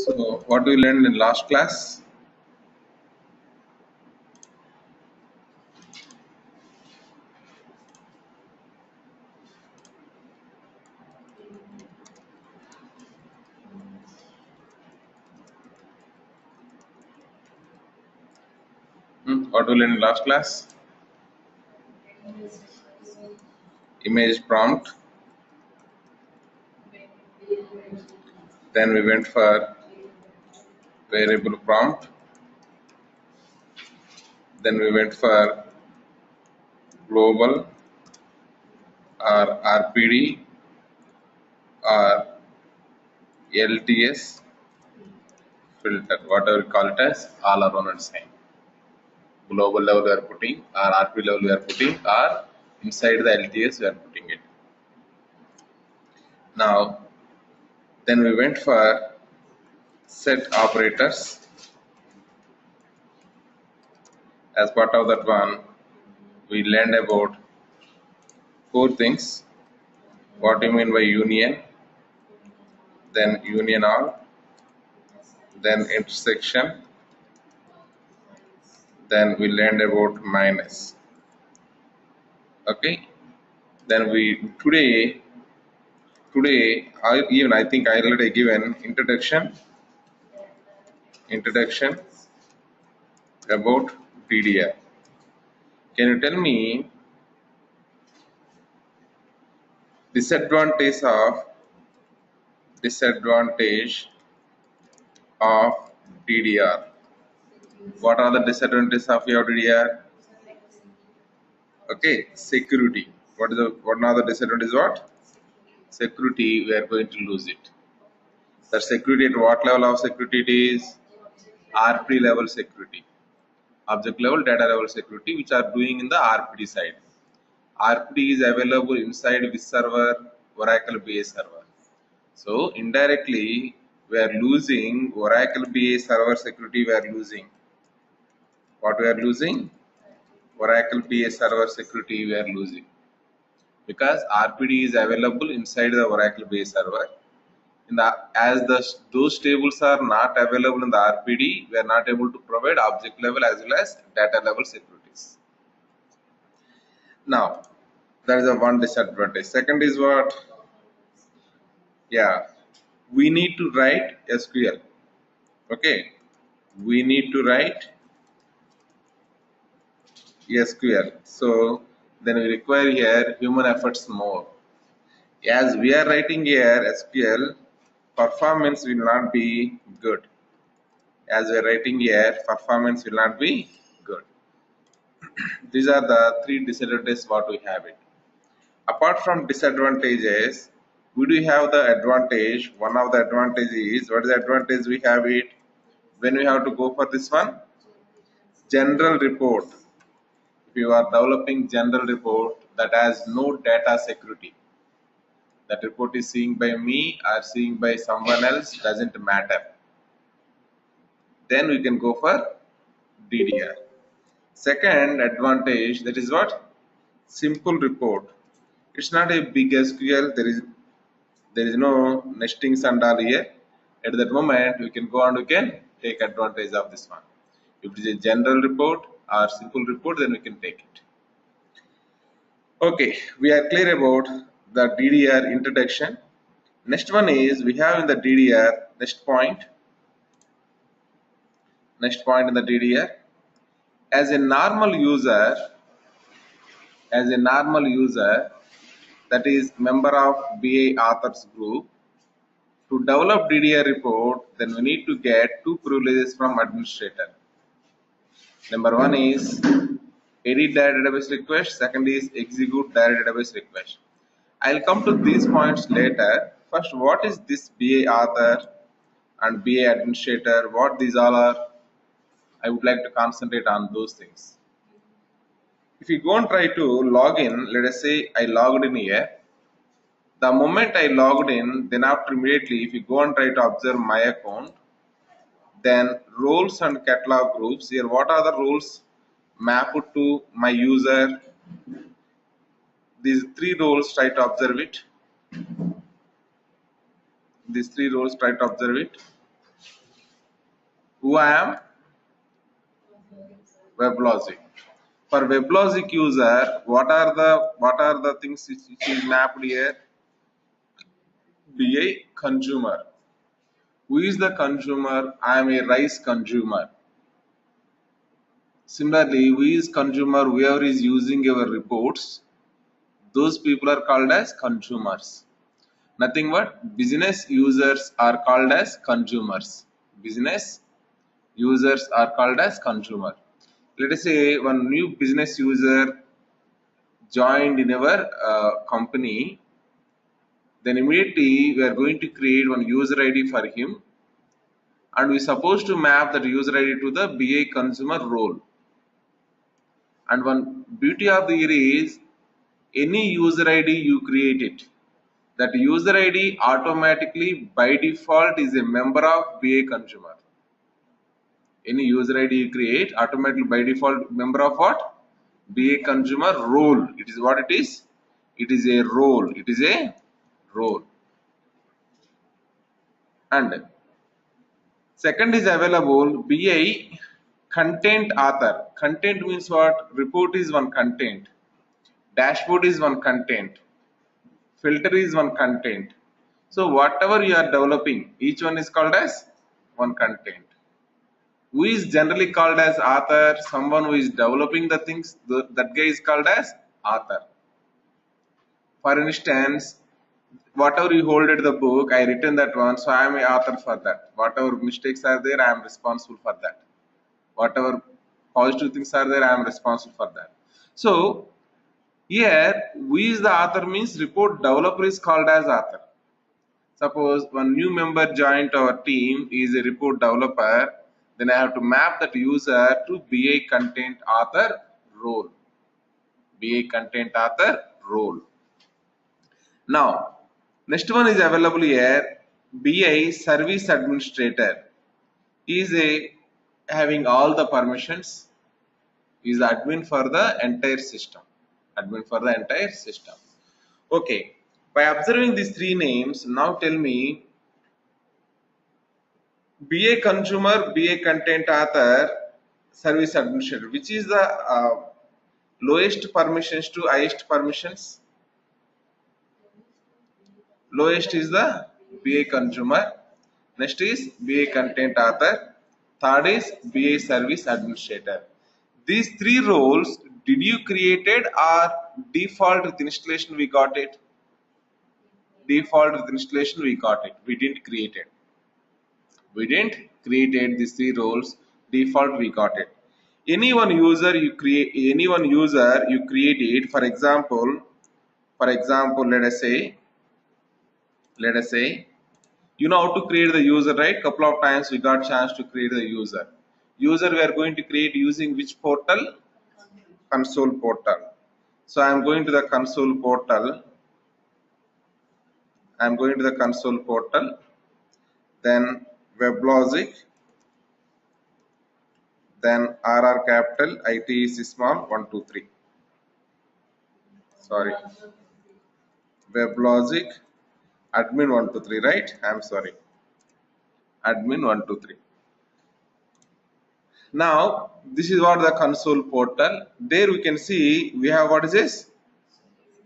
So, what we learned in last class? What we learned in last class? Image prompt. Then we went for variable prompt. Then we went for global or RPD or LTS filter, whatever we call it as, all are one and same. Global level we are putting, or RPD level we are putting, or inside the LTS we are putting it. Now, then we went for set operators. As part of that one, we learned about 4 things. What do you mean by union? Then union all, then intersection, then we learned about minus. Okay, then we today I think I already given introduction about DDR. Can you tell me disadvantage of DDR? What are the disadvantages of your DDR? Okay, security. What are the disadvantages? What? Security, we are going to lose it. The security, at what level of security it is? RPD level security. Object level, data level security, which are doing in the RPD side. RPD is available inside which server? Oracle BA server. So indirectly, we are losing Oracle BA server security. We are losing. What we are losing? Oracle BA server security we are losing, because RPD is available inside the Oracle BA server. Those tables are not available in the RPD, we are not able to provide object level as well as data level securities. Now, that is the one disadvantage. Second is what? Yeah, we need to write SQL. Okay, we need to write SQL. So then we require here human efforts more. As we are writing here SQL, performance will not be good. As we are writing here, performance will not be good. These are the 3 disadvantages what we have it. Apart from disadvantages, we do have the advantage. One of the advantages is, what is the advantage we have it? When we have to go for this one, general report. If you are developing general report that has no data security, that report is seen by me or seen by someone else, doesn't matter. Then we can go for DDR. Second advantage, that is what? Simple report. It's not a big SQL. There is no nestings and all here. At that moment, we can go and we can take advantage of this one. If it is a general report or simple report, then we can take it. Okay, we are clear about the DDR introduction. Next one is, we have in the DDR, next point in the DDR, as a normal user, that is member of BA authors group, to develop DDR report, then we need to get 2 privileges from administrator. Number 1 is edit direct database request, second is execute direct database request. I'll come to these points later. First, what is this BA author and BA administrator? What these all are? I would like to concentrate on those things. If you go and try to log in, let us say I logged in here. The moment I logged in, then after immediately, if you go and try to observe my account, then roles and catalog groups, here what are the roles mapped to my user? These 3 roles, try to observe it. These 3 roles, try to observe it. who I am? WebLogic. For WebLogic user, what are the things which is mapped here? Be a consumer. Who is the consumer? I am a rice consumer. Similarly, who is consumer? Whoever is using your reports, those people are called as consumers. Nothing but business users are called as consumers. Business users are called as consumer. Let us say one new business user joined in our company, then immediately we are going to create one user ID for him, and we are supposed to map that user ID to the BA consumer role. And one beauty of the year is any user ID you create it, that user ID automatically by default is a member of BA consumer. Any user ID you create automatically by default member of what? BA consumer role. It is what it is? It is a role. It is a role. And second is available BA content author. Content means what? Report is one content. Dashboard is one content. Filter is one content. So whatever you are developing, each one is called as one content. Who is generally called as author? Someone who is developing the things, that guy is called as author. For instance, whatever you hold at the book, I written that one, so I am an author for that. Whatever mistakes are there, I am responsible for that. Whatever positive things are there, I am responsible for that. So here, who is the author means report developer is called as author. Suppose one new member joined our team is a report developer, then I have to map that user to BA content author role. BA content author role. Now, next one is available here. BA service administrator is a having all the permissions, is the admin for the entire system. Admin for the entire system. Okay. By observing these three names, now tell me BA consumer, BA content author, service administrator, which is the lowest permissions to highest permissions? Lowest is the BA consumer, next is BA content author, third is BA service administrator. These three roles, did you create it or default with installation we got it? Default with installation we got it. We didn't create it. We didn't create it, these three roles. Default we got it. Any one user you create it. For example, let us say, you know how to create the user, right? Couple of times we got chance to create the user. User we are going to create using which portal? Console portal. So I am going to the console portal. Then WebLogic, then RR capital, IT is small, 1, 2, 3. Sorry. WebLogic, admin 1, 2, 3, right? I am sorry. Admin 1, 2, 3. Now, this is what the console portal. There we can see we have what is this?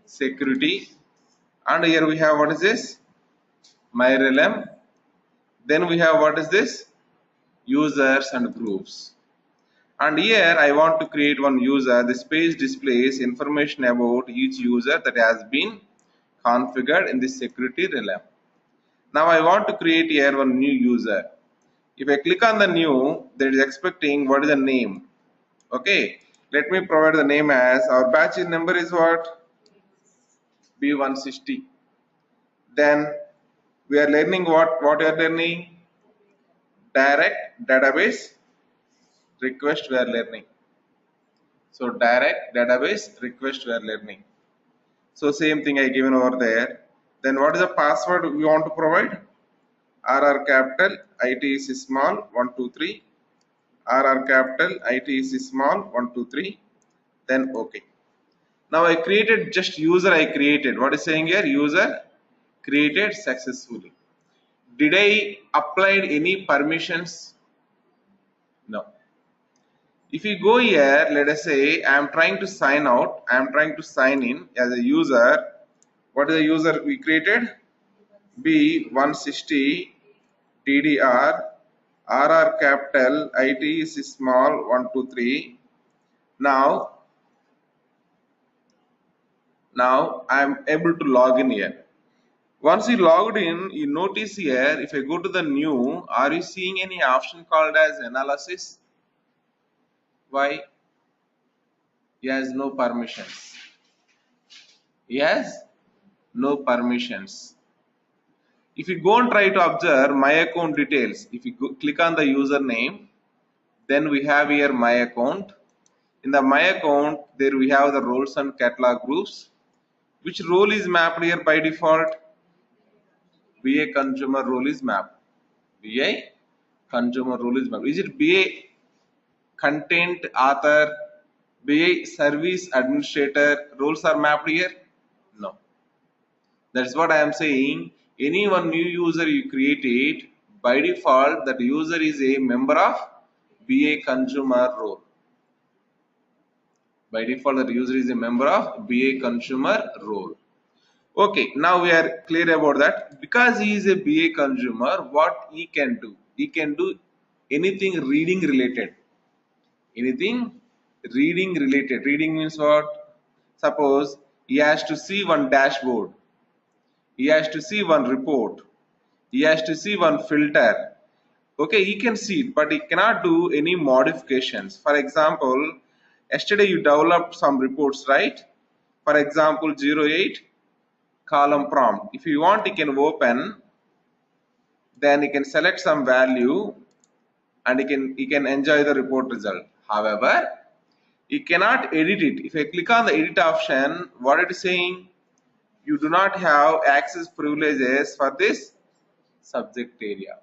Security. And here we have what is this? MyRealm. Then we have what is this? Users and groups. And here I want to create one user. This page displays information about each user that has been configured in this security realm. Now I want to create here one new user. If I click on the new, that is expecting what is the name. Okay, let me provide the name as our batch number is what? B160. Then we are learning what we are learning? Direct database request we are learning. So direct database request we are learning. So same thing I given over there. Then what is the password we want to provide? RR capital, IT is small, 1, 2, 3. RR capital, IT is small, 1, 2, 3. Then OK. Now I created just user I created. What is saying here? User created successfully. Did I apply any permissions? No. If you go here, let us say I am trying to sign out, I am trying to sign in as a user. What is the user we created? B160 TDR RR capital IT is small 123. Now I am able to log in here. Once you logged in, you notice here, if I go to the new, are you seeing any option called as analysis? Why? He has no permissions. He has no permissions. If you go and try to observe my account details, if you click on the username, then we have here my account. In the my account, there we have the roles and catalog groups. Which role is mapped here by default? BA consumer role is mapped. BA consumer role is mapped. Is it BA content author, BA service administrator roles are mapped here? No. That's what I am saying. Any one new user you created, by default, that user is a member of BA consumer role. By default, that user is a member of BA consumer role. Okay, now we are clear about that. Because he is a BA consumer, what he can do? He can do anything reading related. Anything reading related. Reading means what? Suppose he has to see one dashboard. He has to see one report. He has to see one filter. Okay, he can see it, but he cannot do any modifications. For example, yesterday you developed some reports, right? For example, 08 column prompt. If you want, you can open, then you can select some value and you can enjoy the report result. However, you cannot edit it. If I click on the edit option, what it is saying? You do not have access privileges for this subject area.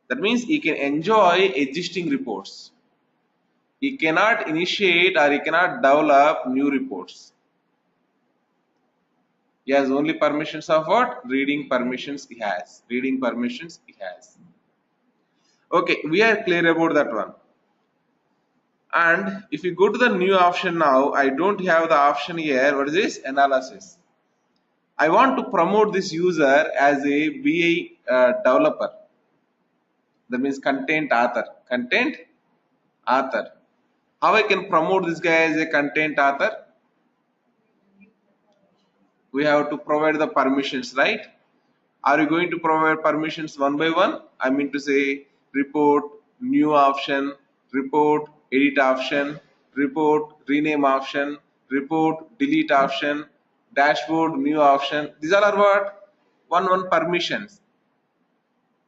That means you can enjoy existing reports. You cannot initiate or you cannot develop new reports. He has only permissions of what? Reading permissions he has. Reading permissions he has. Okay, we are clear about that one. And if you go to the new option now, I don't have the option here. What is this? Analysis. I want to promote this user as a BA developer. That means content author. Content author. How I can promote this guy as a content author? We have to provide the permissions, right? Are you going to provide permissions one by one? I mean to say report, new option, report, edit option, report, rename option, report, delete option, dashboard, new option. These all are what? One permissions.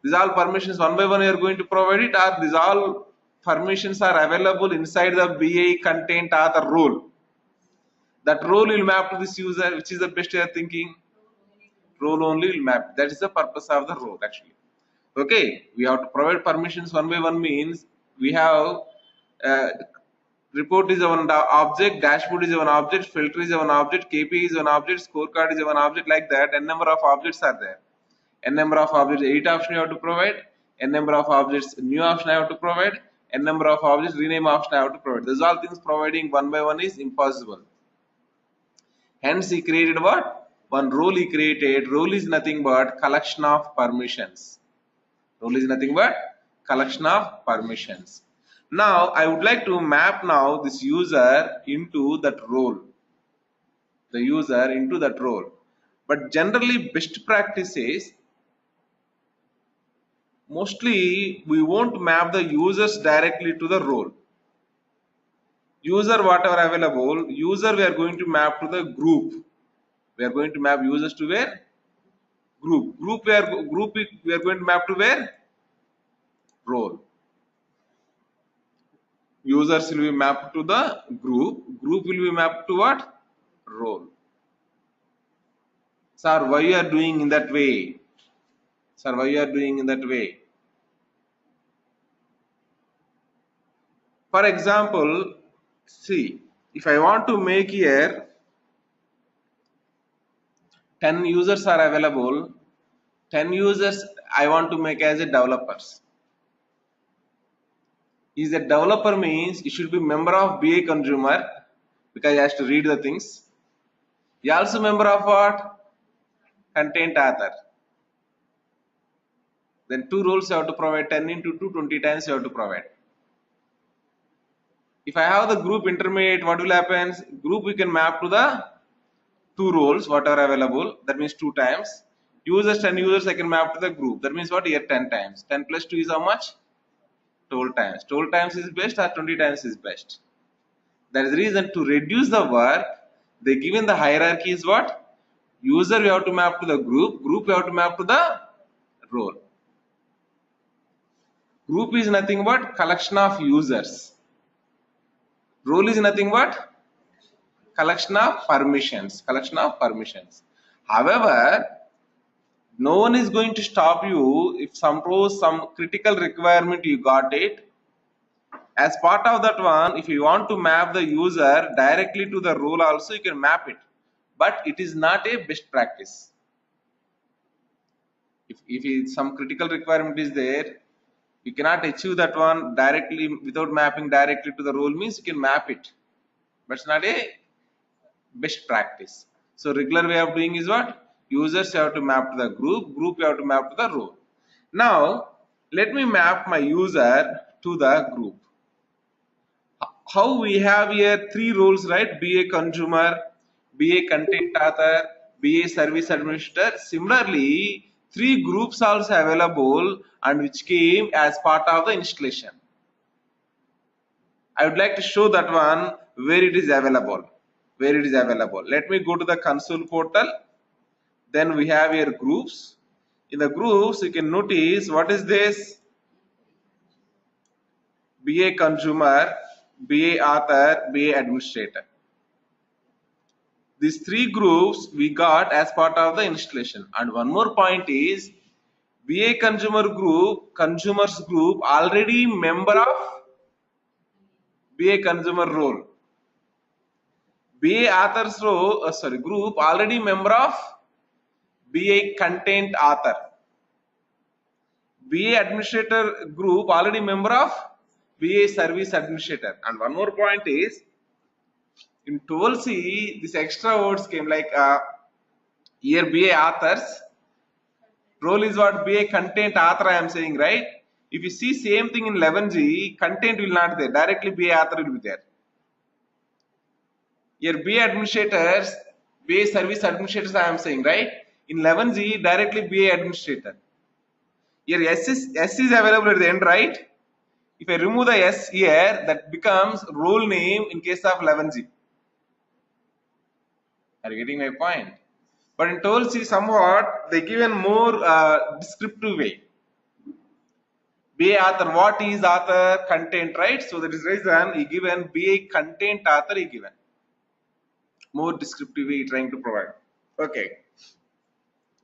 These all permissions one by one you are going to provide it, or these all permissions are available inside the BA content author role. That role will map to this user, which is the best you are thinking? Role only will map. That is the purpose of the role actually. Okay, we have to provide permissions one by one means we have report is one object, dashboard is one object, filter is one object, KPI is one object, scorecard is one object, like that. N number of objects are there. N number of objects, 8 option you have to provide. N number of objects, new option I have to provide. N number of objects, rename option I have to provide. These all things providing one by one is impossible. Hence he created what? One role he created. Role is nothing but collection of permissions. Role is nothing but collection of permissions. Now I would like to map now this user into that role. The user into that role. But generally best practice is mostly we won't map the users directly to the role. User whatever available, user we are going to map to the group. We are going to map users to where? Group. Group we are going to map to where? Role. Users will be mapped to the group. Group will be mapped to what? Role. Sir, why you are doing in that way? Sir, why you are doing in that way? For example, see, if I want to make here 10 users are available, 10 users I want to make as a developers. Is a developer means he should be member of BA consumer because he has to read the things. He also member of what? Content author. Then two roles you have to provide, 10 into 2, 20 times you have to provide. If I have the group intermediate, what will happen? Group we can map to the two roles, whatever available. That means 2 times. Users, 10 users I can map to the group. That means what? Here 10 times. 10 plus 2 is how much? 12 times. 12 times is best or 20 times is best. That is the reason to reduce the work, they given the hierarchy is what? User we have to map to the group we have to map to the role. Group is nothing but collection of users. Role is nothing but collection of permissions. However, no one is going to stop you if some critical requirement you got it. As part of that one, if you want to map the user directly to the role also, you can map it. But it is not a best practice. If some critical requirement is there, you cannot achieve that one directly without mapping directly to the role, means you can map it. But it's not a best practice. So regular way of doing is what? Users have to map to the group you have to map to the role. Now, let me map my user to the group. How we have here 3 roles, right? BA consumer, BA content author, BA service administrator. Similarly, 3 groups also available and which came as part of the installation. I would like to show that one where it is available. Let me go to the console portal. Then we have here groups. In the groups, you can notice what is this? BA consumer, BA author, BA administrator. These 3 groups we got as part of the installation. And one more point is BA consumers group already member of BA consumer role. BA authors group already member of BA content author. BA administrator group already member of BA service administrator. And one more point is in 12C this extra words came like here BA authors role is what? BA content author I am saying, right? If you see same thing in 11G, content will not there, directly BA author will be there. Here BA administrators, BA service administrators I am saying, right? In 11G directly BA administrator. Here S is available at the end, right? If I remove the S here, that becomes role name in case of 11G. Are you getting my point? But in 12C somewhat they given more descriptive way. BA author, what is author? Content, right? So that is reason he given BA content author he given. More descriptive way trying to provide. Okay.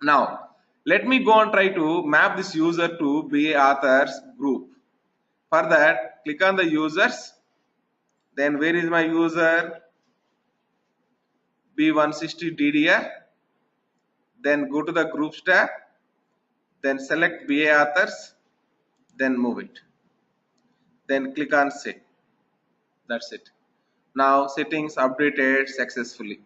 Now let me go and try to map this user to BA authors group. For that, click on the users. Then where is my user? B160 DDR. Then go to the groups tab. Then select BA authors. Then move it. Then click on save. That's it. Now settings updated successfully.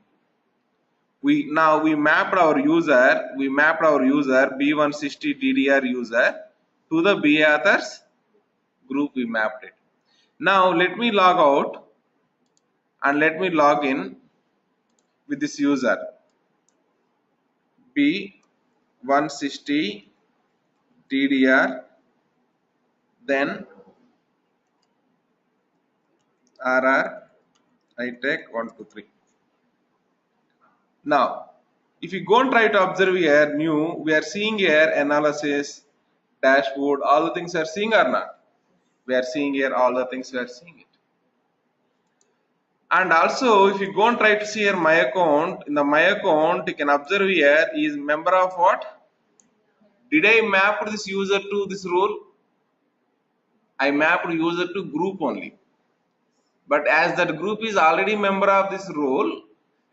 We mapped our user B160 DDR user to the BA authors group. We mapped it. Now let me log out and let me log in with this user B160 DDR, then RR ITech 123. Now if you go and try to observe here we are seeing here analysis, dashboard, all the things are seeing or not? We are seeing here all the things, we are seeing it. And also if you go and try to see here my account, in the my account you can observe here is member of what? Did I map this user to this role? I mapped user to group only. But as that group is already member of this role,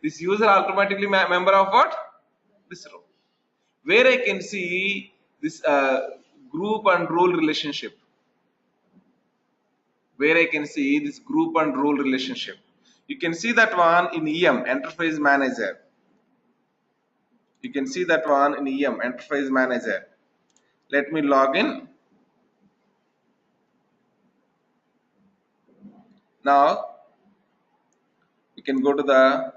this user automatically member of what? This role. Where I can see this group and role relationship. where I can see this group and role relationship. You can see that one in EM, Enterprise Manager. You can see that one in EM, Enterprise Manager. Let me log in. Now, you can go to the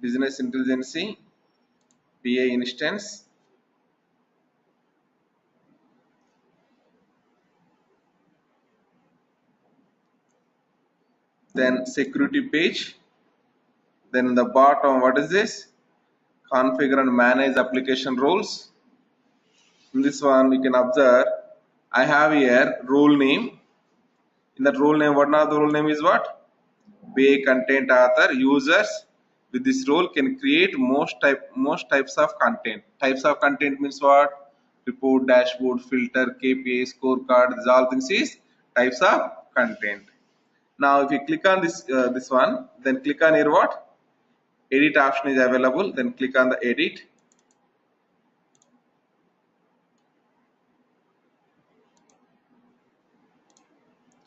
Business Intelligence BA instance. Then security page. Then in the bottom, what is this? Configure and manage application roles. In this one, we can observe I have here role name. In that role name, what now the role name is what? BA content author. Users with this role can create most types of content. Types of content means what? Report, dashboard, filter, KPI, scorecard. These all things is types of content. Now, if you click on this one, then click on here what? Edit option is available. Then click on the edit.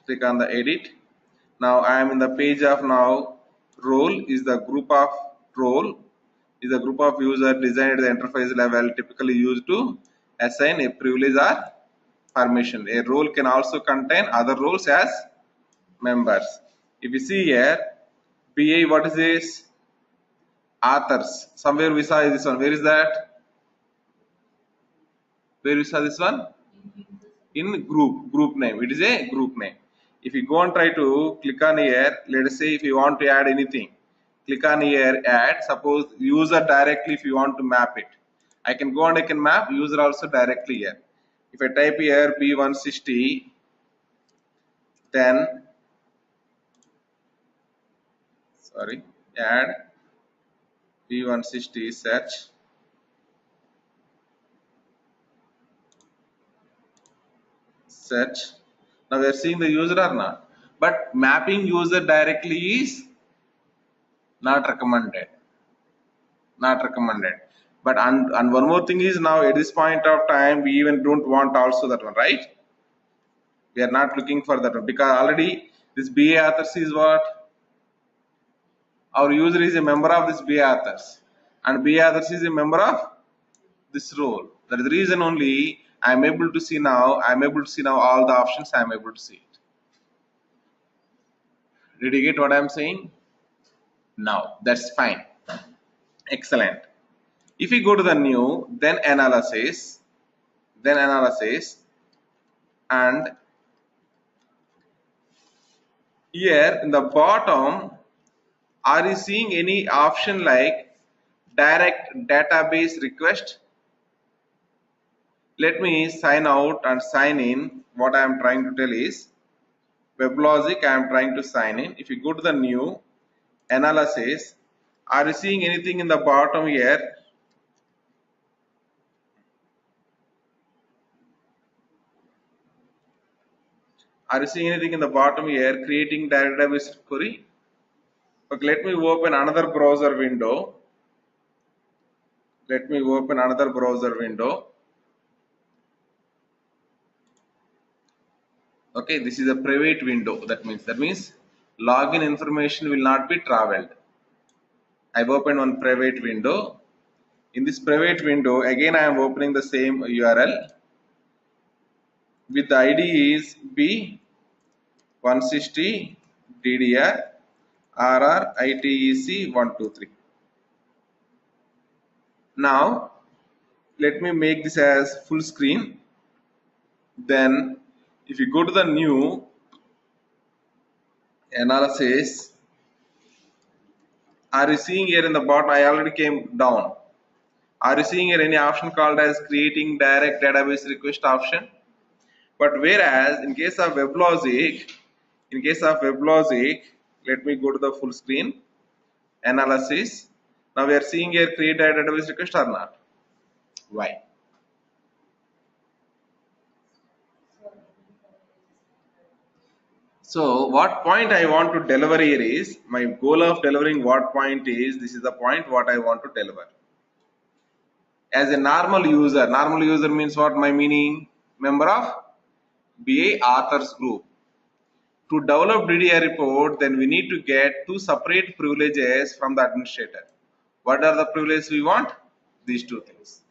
Click on the edit. Now I am in the page of now role is the group of role is a group of user designed at the enterprise level typically used to assign a privilege or permission. A role can also contain other roles as members. If you see here, BA, what is this? Authors. Somewhere we saw this one. Where is that? Where we saw this one? In group name. It is a group name. If you go and try to click on here, let us say if you want to add anything, click on here, add. Suppose user directly if you want to map it. I can go and I can map user also directly here. If I type here B160, then add B160 search. Now we are seeing the user or not, but mapping user directly is not recommended. Not recommended. But and one more thing is now at this point of time we even don't want also that one, right? We are not looking for that one because already this BA authors is what? Our user is a member of this BA authors and BA authors is a member of this role. That is the reason only I am able to see now. I am able to see now all the options. I am able to see it. Did you get what I am saying? Now that's fine. Excellent. If we go to the new, then analysis, and here in the bottom, are you seeing any option like direct database request? Let me sign out and sign in. What I am trying to tell is WebLogic, I am trying to sign in. If you go to the new analysis, are you seeing anything in the bottom here? Are you seeing anything in the bottom here? Creating database query. Okay, let me open another browser window. Let me open another browser window. Okay, this is a private window. That means login information will not be traveled. I've opened one private window. In this private window, again I am opening the same URL with the ID is B160 DDR RR ITEC 123. Now let me make this as full screen. Then if you go to the new analysis, are you seeing here in the bottom? I already came down. Are you seeing here any option called as creating direct database request option? But whereas in case of WebLogic, let me go to the full screen analysis. Now we are seeing here create database request or not? Why? So what point I want to deliver here is, my goal of delivering what point is, this is the point what I want to deliver. As a normal user means what? My meaning member of BA authors group. To develop DDR report, then we need to get two separate privileges from the administrator. What are the privileges we want? These two things.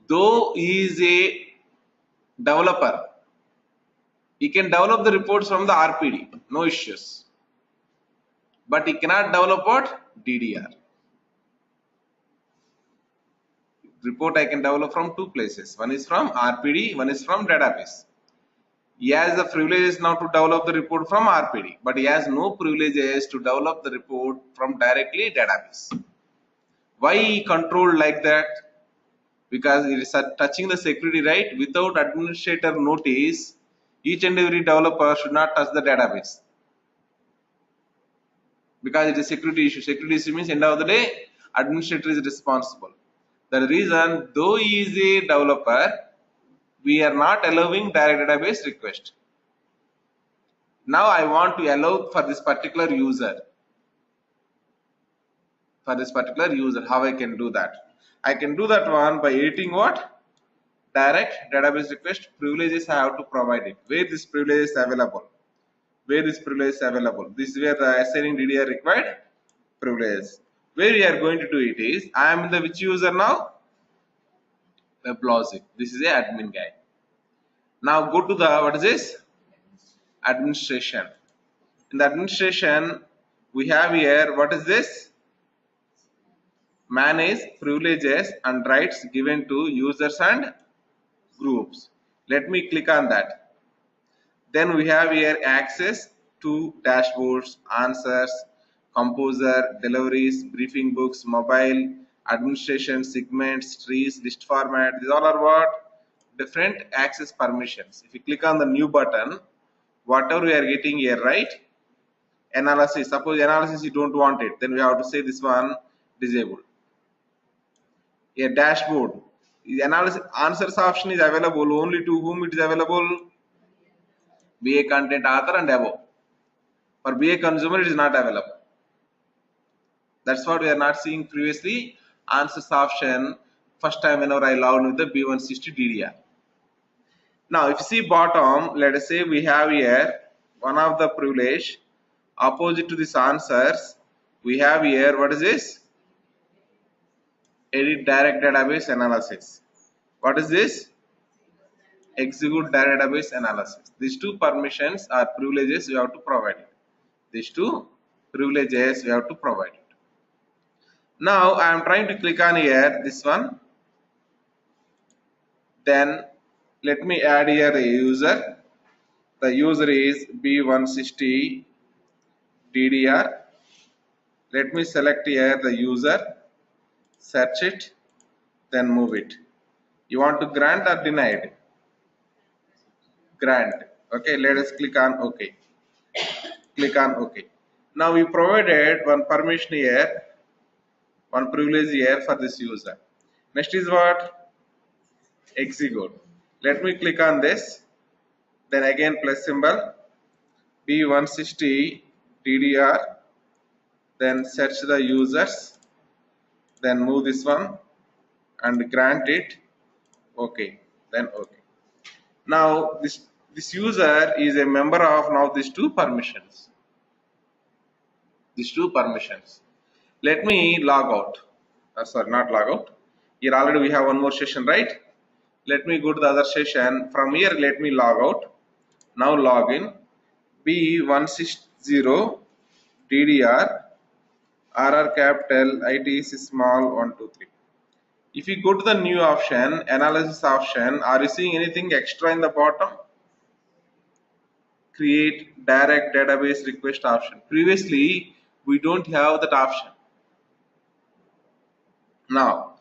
Though he is a developer, he can develop the reports from the RPD, no issues. But he cannot develop what? DDR. Report I can develop from two places. One is from RPD, one is from database. He has the privileges now to develop the report from RPD, but he has no privileges to develop the report from directly database. Why he controlled like that? Because it is touching the security right without administrator notice. Each and every developer should not touch the database because it is security issue. Security issue means end of the day administrator is responsible. The reason, though he is a developer, we are not allowing direct database request. Now I want to allow for this particular user. How I can do that? I can do that one by editing what? Direct database request privileges I have to provide it. Where this privilege is available? This is where the assigning DDR required privileges. Where we are going to do it is, I am in the which user now? WebLogic. This is a admin guy. Now go to the, what is this? Administration. In the administration, we have here, what is this? Manage privileges and rights given to users and groups. Let me click on that. Then we have here access to dashboards, answers, composer, deliveries, briefing books, mobile, administration, segments, trees, list format. These all are what? Different access permissions. If you click on the new button, whatever we are getting here, right? Analysis. Suppose analysis you don't want it, then we have to say this one disabled. A dashboard. The analysis answers option is available only to whom it is available? BA content author and above. For BA consumer it is not available. That's what we are not seeing previously. Answers option first time whenever I log in with the B160 DDR. Now if you see bottom, let us say we have here one of the privilege opposite to this answers. We have here, what is this? Edit direct database analysis. What is this? Execute direct database analysis. These two permissions are privileges you have to provide it. These two privileges you have to provide it. Now I am trying to click on here this one. Then let me add here a user. The user is B160 DDR. Let me select here the user, search it, then move it. You want to grant or denied? Grant. Okay, let us click on OK. Click on OK. Now we provided one permission here, one privilege here for this user. Next is what? Execute. Let me click on this. Then again plus symbol, B160 DDR. Then search the users. Then move this one and grant it. OK. Then OK. Now this user is a member of now these two permissions. Let me log out. Sorry, not log out. Here already we have one more session, right? Let me go to the other session. From here, let me log out. Now log in. B160 DDR RR capital ITC small 123. If you go to the new option, analysis option, are you seeing anything extra in the bottom? Create direct database request option. Previously, we don't have that option. Now,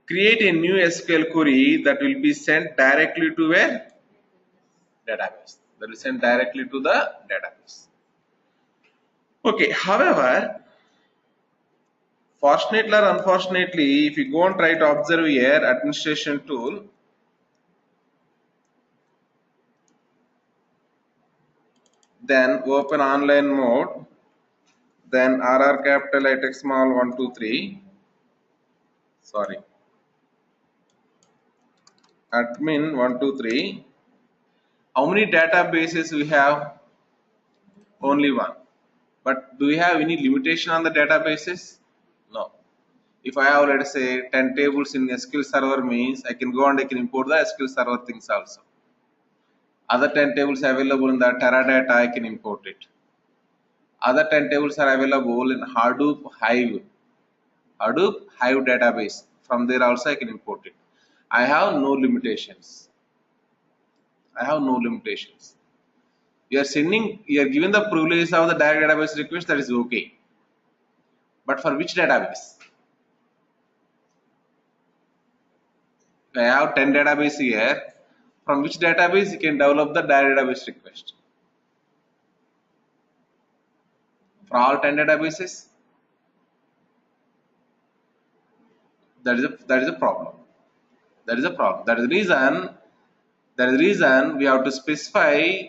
create a new SQL query that will be sent directly to a database. That will send directly to the database. Okay, however, fortunately or unfortunately, if you go and try to observe here, administration tool, then open online mode, then RR capital I text small 123, sorry, admin 123. How many databases we have? Only one. But do we have any limitation on the databases? No. If I have, let us say, 10 tables in SQL Server, means I can go and I can import the SQL Server things also. Other 10 tables available in the Teradata, I can import it. Other 10 tables are available in Hadoop Hive. Hadoop Hive database. From there also I can import it. I have no limitations. I have no limitations. You are given the privilege of the direct database request, that is okay. But for which database? If I have 10 database here, from which database you can develop the direct database request? For all 10 databases? That is a problem. That is a problem. That is the reason we have to specify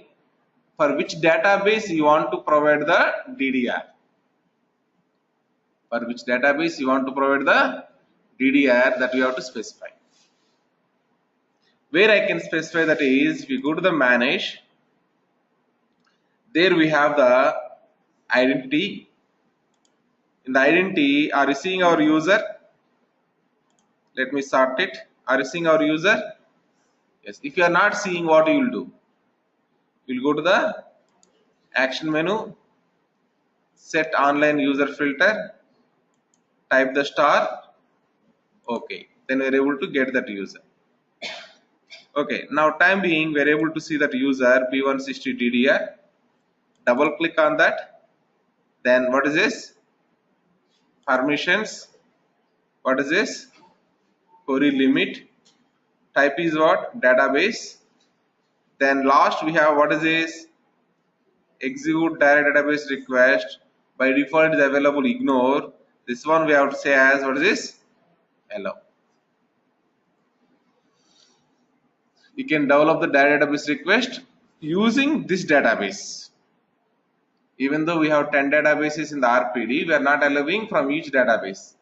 for which database you want to provide the DDR. For which database you want to provide the DDR, that we have to specify. Where I can specify that is, we go to the manage. There we have the identity. In the identity, are you seeing our user? Let me sort it. Are you seeing our user? Yes. If you are not seeing, what you will do? You will go to the action menu, set online user filter, type the star, okay. Then we are able to get that user. Okay. Now time being, we are able to see that user B160 DDR. Double click on that. Then what is this? Permissions. What is this? Query limit. Type is what? Database. Then last we have, what is this? Execute direct database request. By default it is available, ignore. This one we have to say as, what is this? Allow. You can develop the direct database request using this database. Even though we have 10 databases in the RPD, we are not allowing from each database.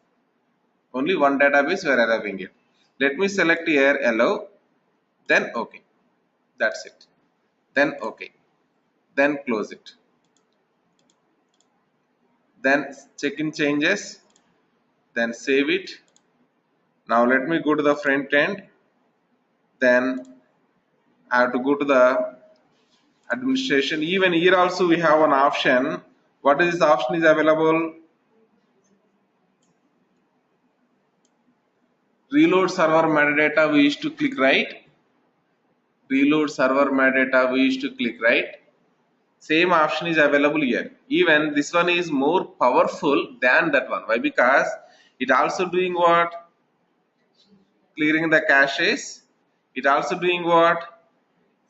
Only one database we are allowing it. Let me select here allow, then okay. That's it. Then okay. Then close it. Then check in changes. Then save it. Now let me go to the front end. Then I have to go to the administration. Even here also we have an option. What is this option is available? Reload server metadata, we used to click right. Reload server metadata, we used to click right. Same option is available here. Even this one is more powerful than that one. Why? Because it also doing what? Clearing the caches. It also doing what?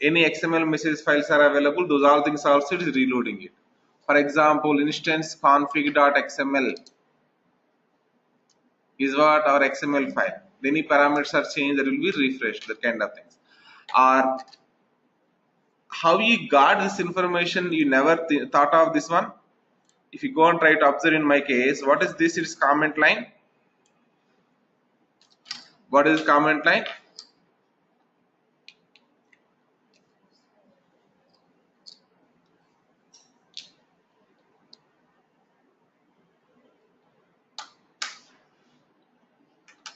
Any XML message files are available. Those all things also it is reloading it. For example, instance config.xml is what? Our XML file. Any parameters are changed, that will be refreshed, that kind of things. Or how you got this information, you never thought of this one. If you go and try to observe in my case, what is this? It's comment line. What is comment line?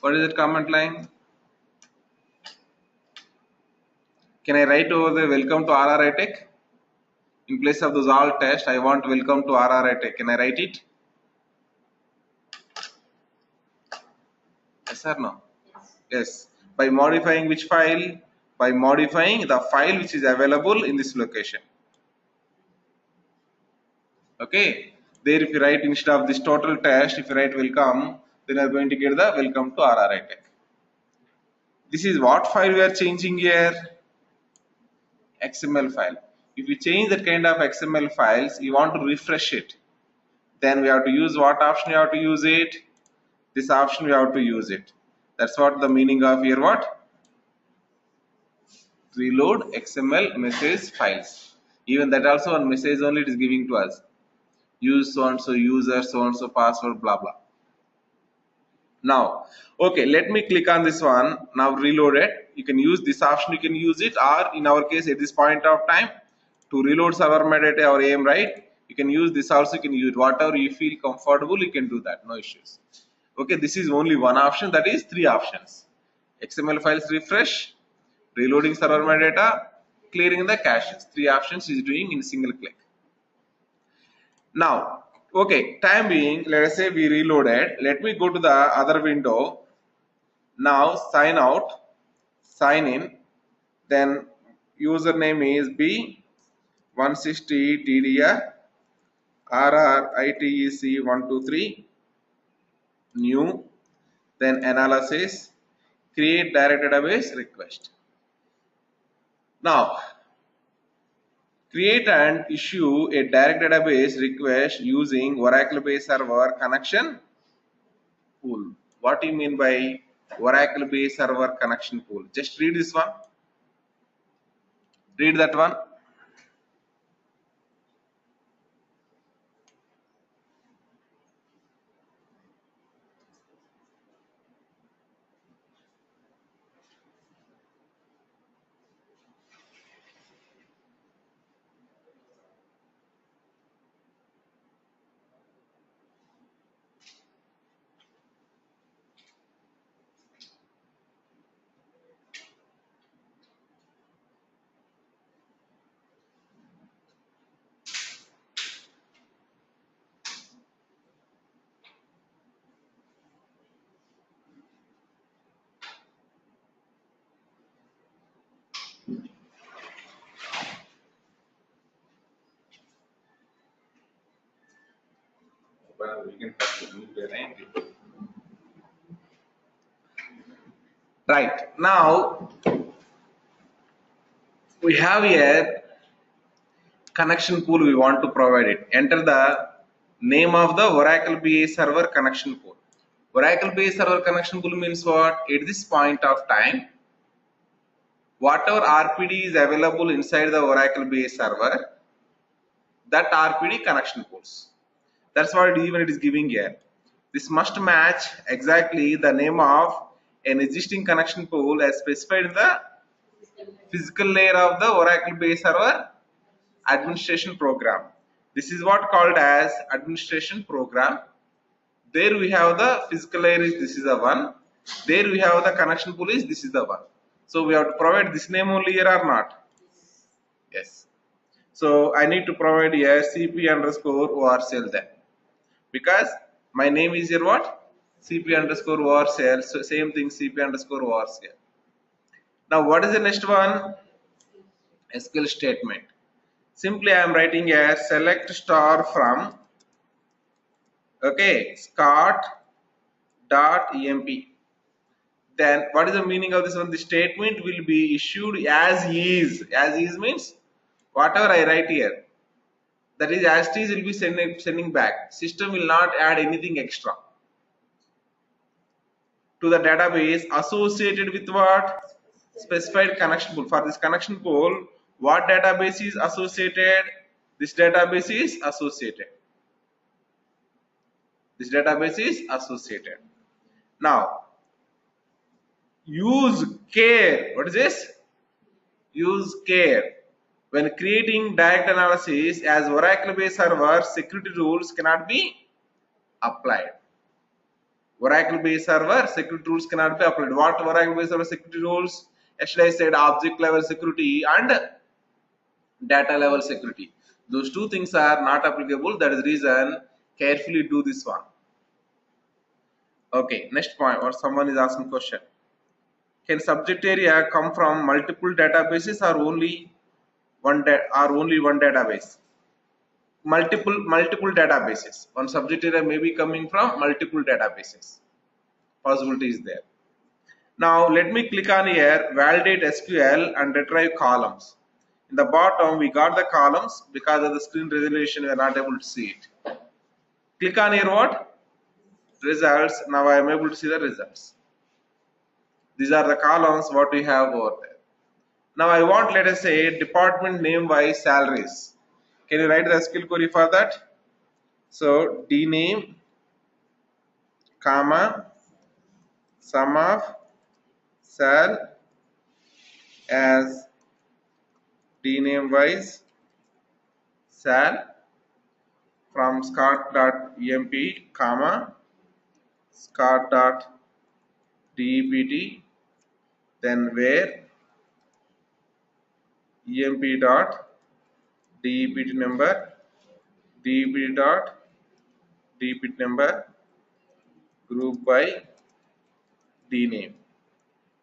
What is that comment line? Can I write over the welcome to RRI Tech? In place of those all tests, I want welcome to RRI Tech. Can I write it? Yes or no? Yes. By modifying which file? By modifying the file which is available in this location. Okay. There if you write instead of this total test, if you write welcome, then you are going to get the welcome to RRI Tech. This is what file we are changing here? XML file. If you change that kind of XML files, you want to refresh it. Then we have to use what option you have to use it? This option we have to use it. That's what the meaning of here what? Reload XML message files. Even that also one message only it is giving to us. Use so and so user, so and so password, blah blah. Now, okay, let me click on this one. Now reload it. you can use this option, you can use it, or in our case at this point of time to reload server metadata or aim right, you can use this also, you can use whatever you feel comfortable, you can do that, no issues. Okay, this is only one option, that is three options: XML files refresh, reloading server metadata, clearing the caches. Three options is doing in single click. Now, okay, time being, let us say we reloaded. Let me go to the other window. Now sign out, sign in. Then username is B160 TDR RRITEC 123 new. Then analysis, create direct database request. Now create and issue a direct database request using Oracle based server connection pool. What do you mean by Oracle based server connection pool? Just read this one. Read that one. Well, we can touch it. Right. Now we have here connection pool, we want to provide it. Enter the name of the Oracle BA server connection pool. Oracle BA server connection pool means what? At this point of time, whatever RPD is available inside the Oracle BA server, that RPD connection pools. That's what even it is giving here. This must match exactly the name of an existing connection pool as specified in the physical layer of the Oracle base server administration program. This is what called as administration program. There we have the physical layer is this is the one. There we have the connection pool is this is the one. So we have to provide this name only here or not? Yes. So I need to provide here CP underscore ORCL then, because my name is here what? CP underscore ORCL. So same thing, CP underscore ORCL. Now what is the next one? SQL statement. Simply I am writing here select star from Scott dot emp. Then what is the meaning of this one? The statement will be issued as is. As is means whatever I write here, that is as it is will be sending back. System will not add anything extra to the database associated with what? Specified connection pool. For this connection pool, what database is associated? This database is associated. This database is associated. Now, use care. What is this? Use care. When creating direct analysis as Oracle based server, security rules cannot be applied. Oracle based server security rules cannot be applied. What Oracle based server security rules? Actually, I said object level security and data level security. Those two things are not applicable. That is the reason carefully do this one. Okay, next point, or someone is asking question. Can subject area come from multiple databases or only one database? Multiple databases. One subject area may be coming from multiple databases. Possibility is there. Now let me click on here validate SQL and retrieve columns. In the bottom we got the columns. Because of the screen resolution we are not able to see it. Click on here what? Results. Now I am able to see the results. These are the columns what we have over there. Now I want, let us say, department name wise salaries. Can you write the SQL query for that? So dname comma sum of sal as dname wise sal from scott.emp comma scott.dept, then where emp dot dept number, dept dot dept number, group by dname.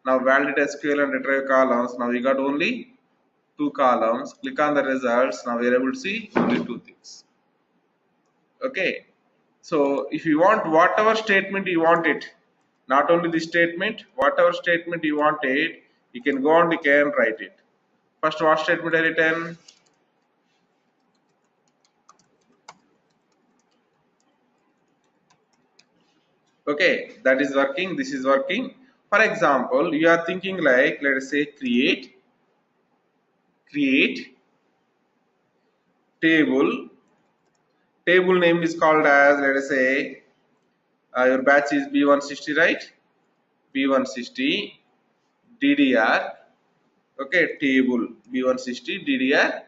Now validate SQL and retrieve columns. Now we got only two columns. Click on the results. Now we are able to see only two things. Okay. So if you want whatever statement you want it, not only the statement, whatever statement you want it, you can go and you can write it. First, what statement I written? Okay, that is working. This is working. For example, you are thinking like, let us say, create table. Table name is called as, let us say, your batch is B160, right? B160 DDR. Okay, table B160 DDR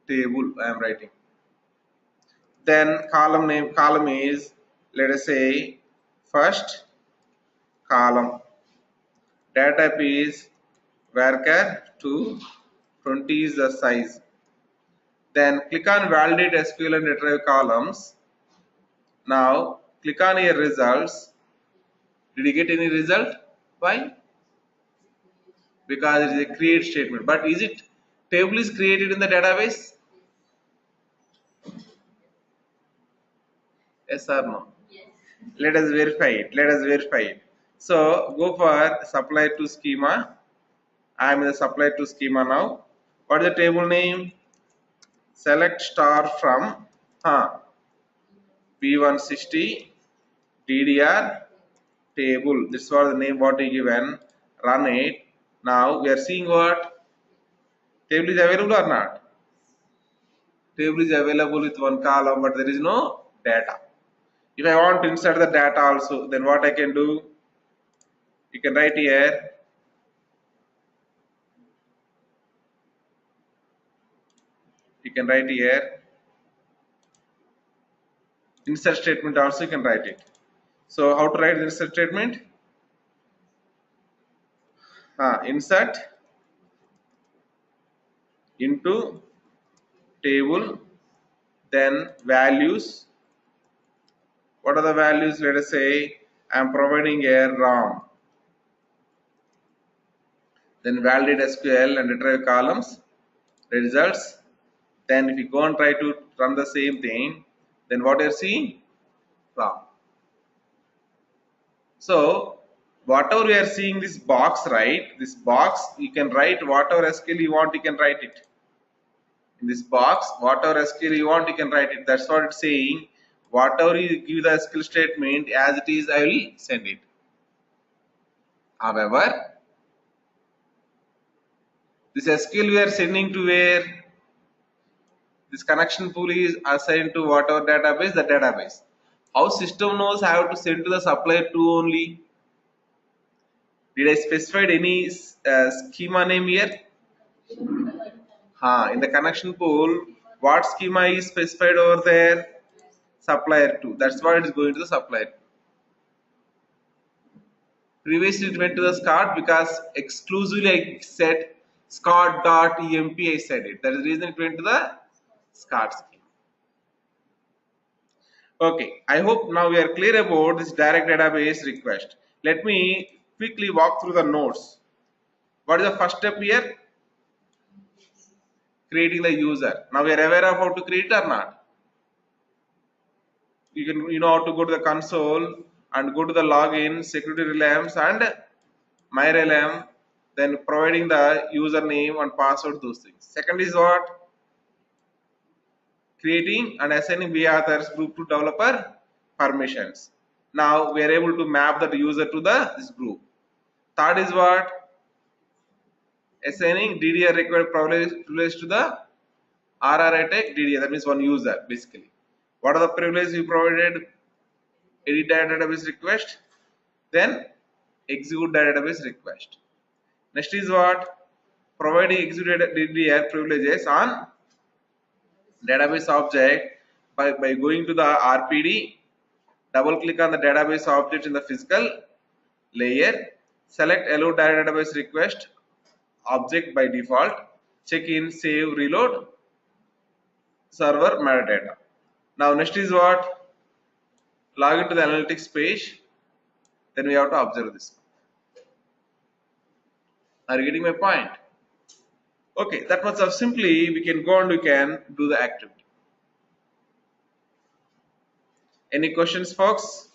table I am writing. Then column is, let us say, first column. Data type is varchar 2, 20 is the size. Then click on validate SQL and retrieve columns. Now click on your results. Did you get any result? Why? Because it is a create statement. But is it table is created in the database? Yes or no? Yes. Let us verify it. Let us verify it. So go for supply to schema. I am in the supply to schema now. What is the table name? Select star from B160 DDR table. This was the name what we given. Run it. Now we are seeing what table is available or not. Table is available with one column, but there is no data. If I want to insert the data also, then what I can do? You can write here. You can write here. Insert statement also you can write it. So how to write the insert statement? Insert into table, then values. What are the values? Let us say I am providing a ROM. Then validate SQL and retrieve columns, results. Then if you go and try to run the same thing, then what you are seeing? ROM. So whatever we are seeing this box, right? This box you can write whatever SQL you want, you can write it. In this box, whatever SQL you want, you can write it. That's what it's saying. Whatever you give the SQL statement as it is, I will send it. However, this SQL we are sending to where? This connection pool is assigned to whatever database, the database. How system knows how to send to the supplier 2 only? Did I specify any schema name here? In the connection pool, what schema is specified over there? Supplier 2. That's why it is going to the supplier 2. Previously it went to the Scott because exclusively I said Scott.emp I said it. That is the reason it went to the Scott schema. Okay, I hope now we are clear about this direct database request. Let me quickly walk through the nodes. What is the first step here? Creating the user. Now we are aware of how to create it or not? You know how to go to the console and go to the login, security realms and my realm, then providing the username and password, those things. Second is what? Creating and assigning BIEE authors group to developer permissions. Now we are able to map the user to this group. Third is what? Assigning DDR required privilege to the RR attack DDR, that means one user basically. What are the privileges we provided? Edit database request, then execute database request. Next is what? providing executed DDR privileges on database object by going to the RPD, double click on the database object in the physical layer, select allow database request object by default, check in, save, reload, server metadata. Now next is what? Log into the analytics page, then we have to observe this. Are you getting my point? Okay, that much of simply we can go and we can do the activity. Any questions, folks?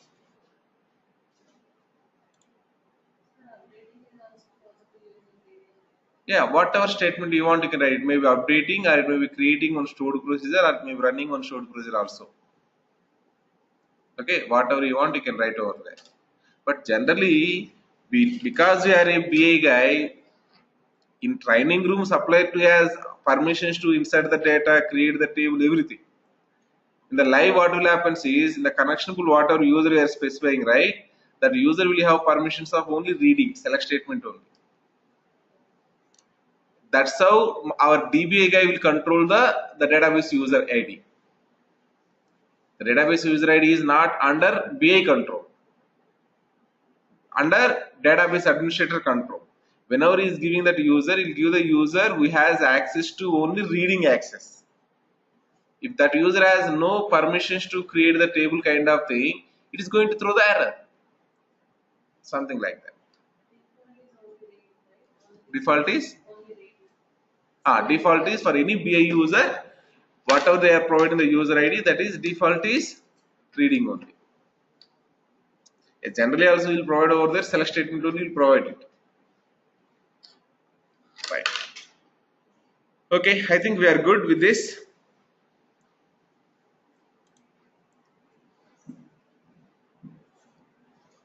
Yeah, whatever statement you want, you can write. It may be updating, or it may be creating on stored procedure, or it may be running on stored procedure also. Okay, whatever you want, you can write over there. But generally, because we are a BA guy, in training room, supplier to has permissions to insert the data, create the table, everything. In the live, what will happen is in the connection pool, whatever user you are specifying, right? That user will have permissions of only reading, select statement only. That's how our DBA guy will control the database user ID. The database user ID is not under BA control, under database administrator control. Whenever he is giving that user, he will give the user who has access to only reading access. If that user has no permissions to create the table kind of thing, it is going to throw the error. Something like that. Default is? Default is for any BI user, whatever they are providing the user ID, that is default is reading only. Generally also will provide over there, select statement only will provide it. Fine. Okay, I think we are good with this.